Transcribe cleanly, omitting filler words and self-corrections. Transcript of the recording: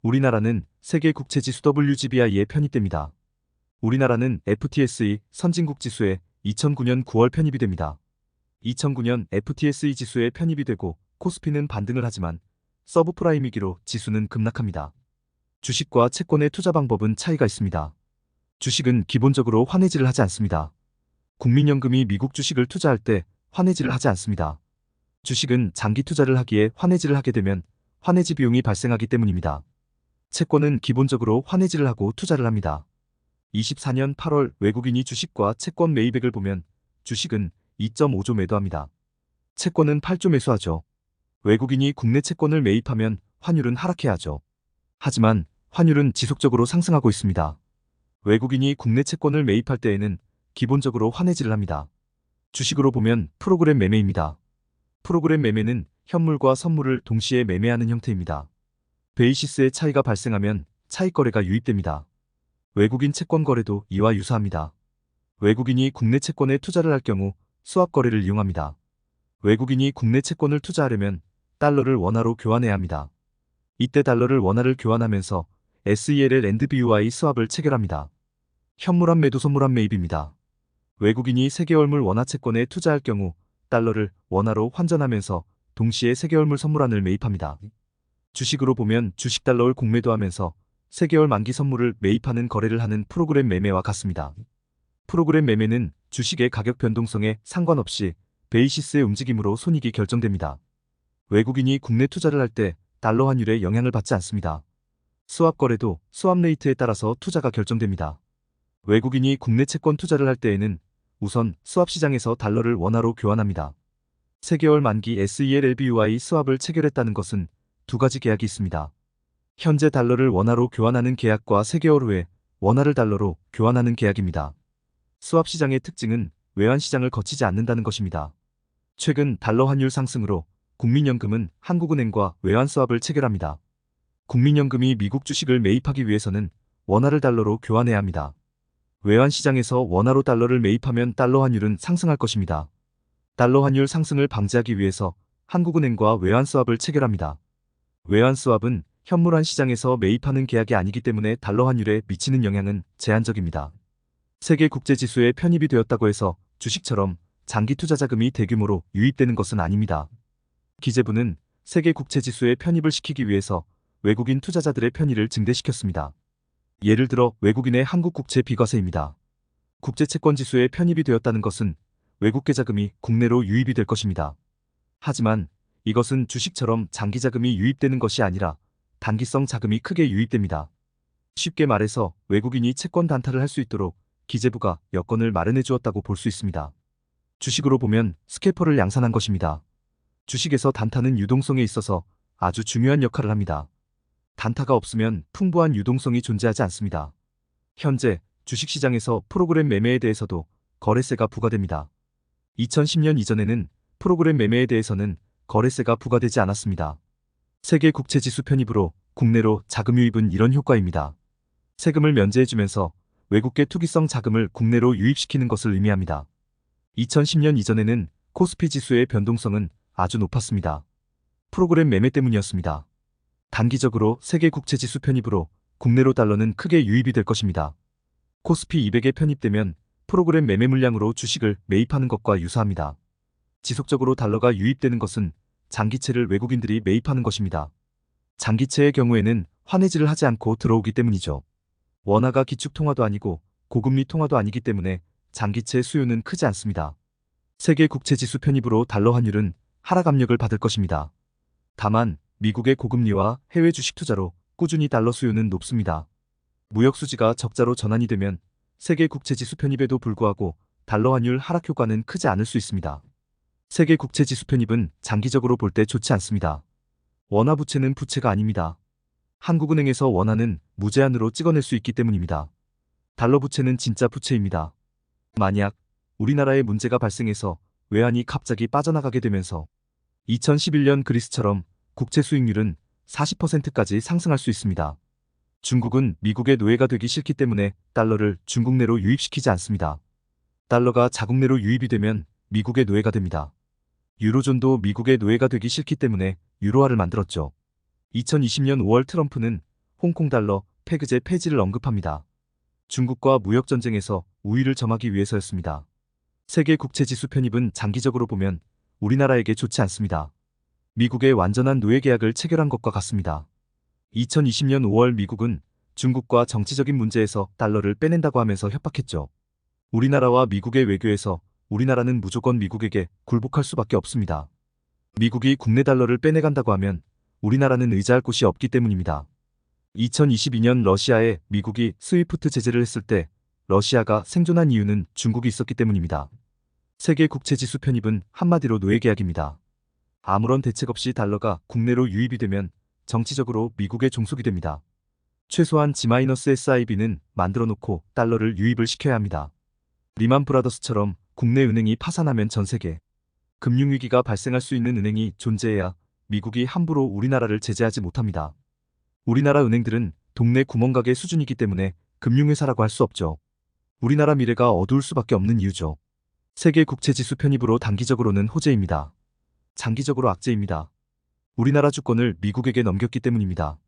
우리나라는 세계 국채지수 WGBI에 편입됩니다. 우리나라는 FTSE 선진국 지수에 2009년 9월 편입이 됩니다. 2009년 FTSE 지수에 편입이 되고 코스피는 반등을 하지만 서브프라임 위기로 지수는 급락합니다. 주식과 채권의 투자 방법은 차이가 있습니다. 주식은 기본적으로 환해지를 하지 않습니다. 국민연금이 미국 주식을 투자할 때 환해지를 하지 않습니다. 주식은 장기 투자를 하기에 환해지를 하게 되면 환해지 비용이 발생하기 때문입니다. 채권은 기본적으로 환해지를 하고 투자를 합니다. 24년 8월 외국인이 주식과 채권 매입액을 보면 주식은 2.5조 매도합니다. 채권은 8조 매수하죠. 외국인이 국내 채권을 매입하면 환율은 하락해야 하죠. 하지만 환율은 지속적으로 상승하고 있습니다. 외국인이 국내 채권을 매입할 때에는 기본적으로 환해지를 합니다. 주식으로 보면 프로그램 매매입니다. 프로그램 매매는 현물과 선물을 동시에 매매하는 형태입니다. 베이시스의 차이가 발생하면 차익거래가 유입됩니다. 외국인 채권 거래도 이와 유사합니다. 외국인이 국내 채권에 투자를 할 경우 스왑거래를 이용합니다. 외국인이 국내 채권을 투자하려면 달러를 원화로 교환해야 합니다. 이때 달러를 원화를 교환하면서 SELL and BUI 스왑을 체결합니다. 현물환 매도 선물환 매입입니다. 외국인이 세계월물 원화 채권에 투자할 경우 달러를 원화로 환전하면서 동시에 세계월물 선물환을 매입합니다. 주식으로 보면 주식 달러를 공매도하면서 세개월 만기 선물을 매입하는 거래를 하는 프로그램 매매와 같습니다. 프로그램 매매는 주식의 가격 변동성에 상관없이 베이시스의 움직임으로 손익이 결정됩니다. 외국인이 국내 투자를 할 때 달러 환율에 영향을 받지 않습니다. 스왑 거래도 스왑 레이트에 따라서 투자가 결정됩니다. 외국인이 국내 채권 투자를 할 때에는 우선 스왑 시장에서 달러를 원화로 교환합니다. 세개월 만기 SELLBUI 스왑을 체결했다는 것은 두 가지 계약이 있습니다. 현재 달러를 원화로 교환하는 계약과 3개월 후에 원화를 달러로 교환하는 계약입니다. 스왑 시장의 특징은 외환 시장을 거치지 않는다는 것입니다. 최근 달러 환율 상승으로 국민연금은 한국은행과 외환 스왑을 체결합니다. 국민연금이 미국 주식을 매입하기 위해서는 원화를 달러로 교환해야 합니다. 외환 시장에서 원화로 달러를 매입하면 달러 환율은 상승할 것입니다. 달러 환율 상승을 방지하기 위해서 한국은행과 외환 스왑을 체결합니다. 외환 스왑은 현물환 시장에서 매입하는 계약이 아니기 때문에 달러 환율에 미치는 영향은 제한적입니다. 세계 국제지수에 편입이 되었다고 해서 주식처럼 장기 투자 자금이 대규모로 유입되는 것은 아닙니다. 기재부는 세계 국제지수에 편입을 시키기 위해서 외국인 투자자들의 편의를 증대시켰습니다. 예를 들어 외국인의 한국 국채 비과세입니다. 국제채권지수에 편입이 되었다는 것은 외국계 자금이 국내로 유입이 될 것입니다. 하지만 이것은 주식처럼 장기 자금이 유입되는 것이 아니라 단기성 자금이 크게 유입됩니다. 쉽게 말해서 외국인이 채권 단타를 할 수 있도록 기재부가 여건을 마련해 주었다고 볼 수 있습니다. 주식으로 보면 스캐퍼를 양산한 것입니다. 주식에서 단타는 유동성에 있어서 아주 중요한 역할을 합니다. 단타가 없으면 풍부한 유동성이 존재하지 않습니다. 현재 주식시장에서 프로그램 매매에 대해서도 거래세가 부과됩니다. 2010년 이전에는 프로그램 매매에 대해서는 거래세가 부과되지 않았습니다. 세계 국채지수 편입으로 국내로 자금 유입은 이런 효과입니다. 세금을 면제해주면서 외국계 투기성 자금을 국내로 유입시키는 것을 의미합니다. 2010년 이전에는 코스피 지수의 변동성은 아주 높았습니다. 프로그램 매매 때문이었습니다. 단기적으로 세계 국채지수 편입으로 국내로 달러는 크게 유입이 될 것입니다. 코스피 200에 편입되면 프로그램 매매 물량으로 주식을 매입하는 것과 유사합니다. 지속적으로 달러가 유입되는 것은 장기채를 외국인들이 매입하는 것입니다. 장기채의 경우에는 환해지를 하지 않고 들어오기 때문이죠. 원화가 기축통화도 아니고 고금리 통화도 아니기 때문에 장기채 수요는 크지 않습니다. 세계 국채지수 편입으로 달러 환율은 하락 압력을 받을 것입니다. 다만 미국의 고금리와 해외 주식 투자로 꾸준히 달러 수요는 높습니다. 무역 수지가 적자로 전환이 되면 세계 국채지수 편입에도 불구하고 달러 환율 하락 효과는 크지 않을 수 있습니다. 세계 국채지수 편입은 장기적으로 볼 때 좋지 않습니다. 원화 부채는 부채가 아닙니다. 한국은행에서 원화는 무제한으로 찍어낼 수 있기 때문입니다. 달러 부채는 진짜 부채입니다. 만약 우리나라에 문제가 발생해서 외환이 갑자기 빠져나가게 되면서 2011년 그리스처럼 국채 수익률은 40%까지 상승할 수 있습니다. 중국은 미국의 노예가 되기 싫기 때문에 달러를 중국 내로 유입시키지 않습니다. 달러가 자국 내로 유입이 되면 미국의 노예가 됩니다. 유로존도 미국의 노예가 되기 싫기 때문에 유로화를 만들었죠. 2020년 5월 트럼프는 홍콩 달러, 페그제 폐지를 언급합니다. 중국과 무역 전쟁에서 우위를 점하기 위해서였습니다. 세계 국채지수 편입은 장기적으로 보면 우리나라에게 좋지 않습니다. 미국의 완전한 노예 계약을 체결한 것과 같습니다. 2020년 5월 미국은 중국과 정치적인 문제에서 달러를 빼낸다고 하면서 협박했죠. 우리나라와 미국의 외교에서 우리나라는 무조건 미국에게 굴복할 수밖에 없습니다. 미국이 국내 달러를 빼내간다고 하면 우리나라는 의지할 곳이 없기 때문입니다. 2022년 러시아에 미국이 스위프트 제재를 했을 때 러시아가 생존한 이유는 중국이 있었기 때문입니다. 세계 국채지수 편입은 한마디로 노예 계약입니다. 아무런 대책 없이 달러가 국내로 유입이 되면 정치적으로 미국의 종속이 됩니다. 최소한 G-SIB는 만들어 놓고 달러를 유입을 시켜야 합니다. 리만 브라더스처럼 국내 은행이 파산하면 전 세계 금융위기가 발생할 수 있는 은행이 존재해야 미국이 함부로 우리나라를 제재하지 못합니다. 우리나라 은행들은 동네 구멍가게 수준이기 때문에 금융회사라고 할 수 없죠. 우리나라 미래가 어두울 수밖에 없는 이유죠. 세계 국채지수 편입으로 단기적으로는 호재입니다. 장기적으로 악재입니다. 우리나라 주권을 미국에게 넘겼기 때문입니다.